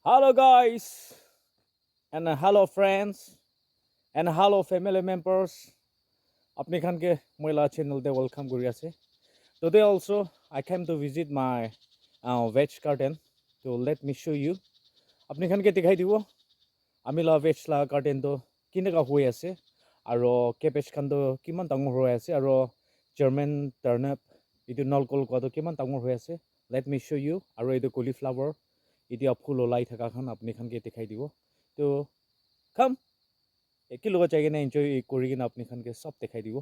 Hello, guys, and hello, friends, and hello, family members. Apni khan ke moila channel de welcome kuri ase. Today also I came to visit my veg garden. So let me show you. Apni khan ke dikhai dibo. Ami la veg la garden to kineka hoi ase. Aro cabbage khan to kiman dangor hoi ase. Aro German turnip itu nalkol ko to kiman dangor hoi ase. Let me show you. Aro itu cauliflower. Itu apul olai thaka khan apni khan ke dikhai dibo. To come. একে লগত যাই কিনে enjoy কৰি কিনে আপুনি খানকে চব দেখাই দিব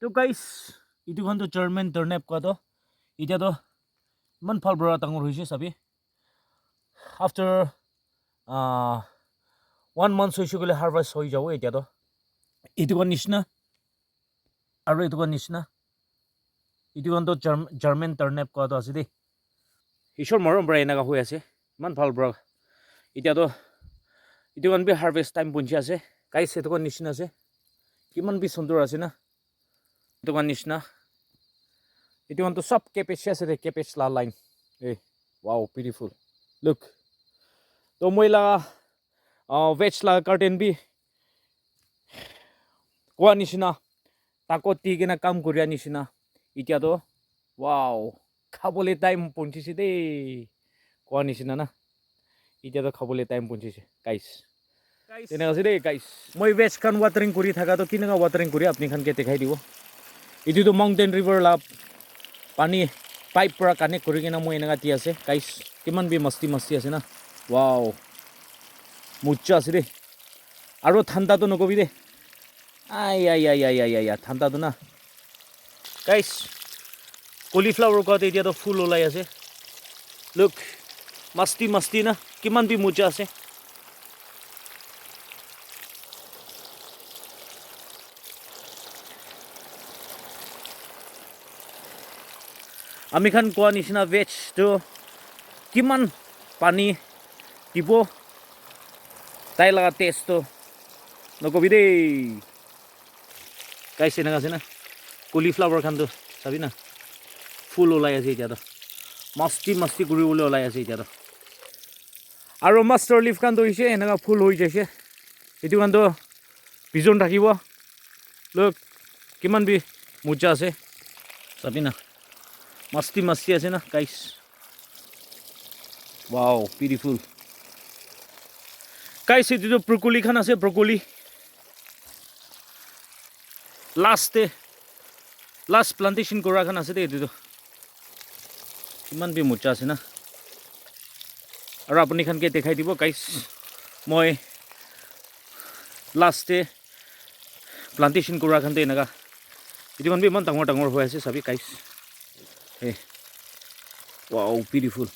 তো গাইস ইটোখন তো জার্মান টার্নিপ কোৱা তো এতিয়া তো ইমান ভাল বৰা ডাঙৰ হৈছে চাবি আফটাৰ 1 month হৈছে গলে হাৰভেষ্ট হৈ যাব এতিয়া তো ইটোখন নিচিনা আৰু ইটোখন নিচিনা ইটোখন তো জাৰ্মান টাৰ্নিপ কোৱা তো আছে দেই ঈশ্বৰ মৰম পৰা এনেকা হৈ আছে ইমান ভাল বৰা এতিয়া তো ইটোখন বি হাৰভেষ্ট টাইম পঞ্চি আছে গাইস ইটোখন নিচিনা আছে কিমান বি সুন্দৰ আছে না ইটোখন নিচিনা Itu untuk sub cabbage আছে cabbage la line. Wow, beautiful. Look. To moi la veg la garden bi koa nishina tako ti kena kam koria nishina. Itia to wow, khabole time ponchise de. Koa nishina na. Itia to khabole time ponchise, guys. Tene ase de guys. Moi veg kan watering kori thaka to kinanga watering kori apni khan ke dekhai dibo. Itu to mountain river la পানী pipe পৰা connect কৰি কিনে মই এনেকা দি আছে guys কিমান B মস্তি মস্তি আছে না ওয়াও মুচ্চা আছে রে আৰু ঠাণ্ডাটো নকবি দে আই আই আই আই আই আই ঠাণ্ডাটো না গাইস কলিফ্লাৱাৰ কোৱাতে এতিয়াতো ফুল ওলাই আছে লুক মস্তি মস্তি না কিমান বি মুচ্চা আছে আমি খান কোৱা নিচিনা ভেজ তো কিমান পানী দিব তাই লগা টেষ্ট তো নকবি দেই গাইছ এনেকা আছে না কলিফ্লাৱাৰ খান তো চাবি না ফুল ওলাই আছে এতিয়াতো মস্তি মস্তি কৰিবলৈ ওলাই আছে এতিয়াতো আৰু মাষ্টাৰ লিফ খান তো হৈছে এনেকা ফুল হৈ যাইছে এইটো খান তো বিজন থাকিব লোক কিমান বি মুজা আছে চাবি না Masti masti আছে না গাইস ওয়াও বিউটিফুল গাইস এটি তো ব্রোকলি খান আছে ব্রোকলি লাস্ট প্লান্টেশন করা খান আছে এটি তো কিমান বি মুচা আছে না আৰু আপুনি খানকে দেখাই দিব গাইস মই লাস্টে প্লান্টেশন কৰা খান তো এনেকা এটি মান বি ইমান ডাঙৰ ডাঙৰ হৈ আছে চাবি guys Hey, wow, beautiful.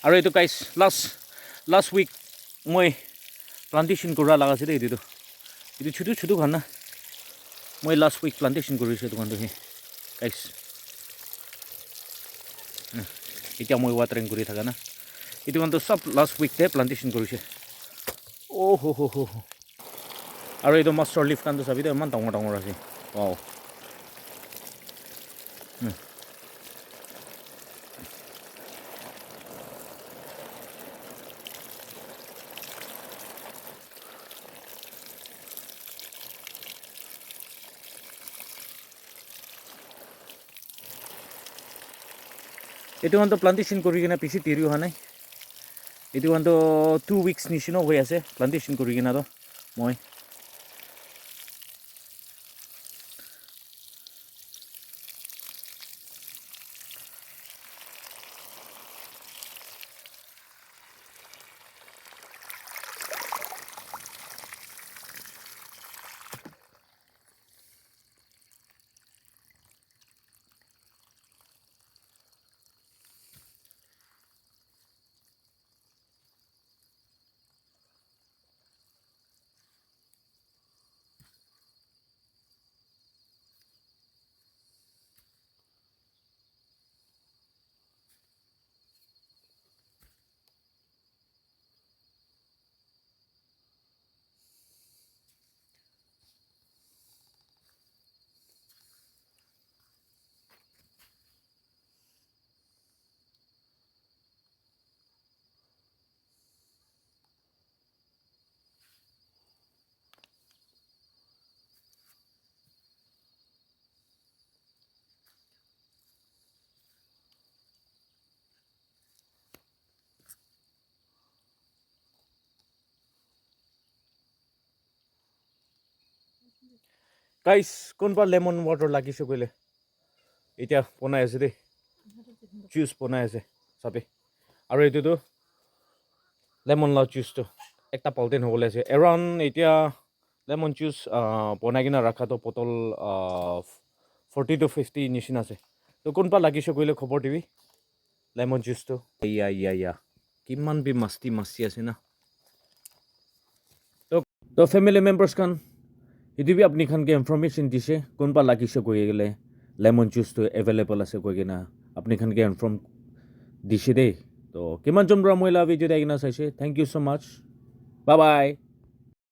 Are itu guys, last week moi plantation kura laga sih itu cutu kan na, moi last week plantation kura sih itu kan tuh guys. Itu moi watering kuri thaga na, itu kan tuh sab last week deh plantation kura sih. Oh ho ho ho. আৰু এইটো master leaf কানটো চাবি দে ইমান ডাঙৰ ডাঙৰ আছে wow এইটো কানটো plantation কৰি কিনে পিছি তিৰি হোৱা নাই এইটো কানটো 2 weeks নিচিনা হৈ আছে প্লান্টেশ্যন কৰি কিনে তো মই গাইছ কোনোবা লেমন ৱাটাৰ লাগিছে কৰিলে এতিয়া বনাই আছে দেই জুচ বনাই আছে চাবি আৰু এইটোতো লেমন লাও জুচটো একটা পলিথিন হ'বলৈ আছে এৰাউণ্ড এতিয়া লেমন জুচ বনাই কিনে ৰখাটো বটল 40 to 50 নিচিনা আছে তো কোনোবা লাগিছে কৰিলে খবৰ দিবি লেমন জুচটো ইয়া কিমান বি মাস্তি আছে না তো ফেমিলি মেম্বাৰ্ছ খান সেইটোবি আপুনি খানকে ইনফৰ্মেশ্যন দিছে কোনোবা লাগিছে কৈ গ'লে লেমন জুচটো এভেইলেবল আছে কৈ কিনে আপুনি খানকে ইনফৰ্ম দিছে দেই তো কিমানজন পৰা মহিলা ভিডিঅ' আহি কিনে চাইছে thank you so' much bye bye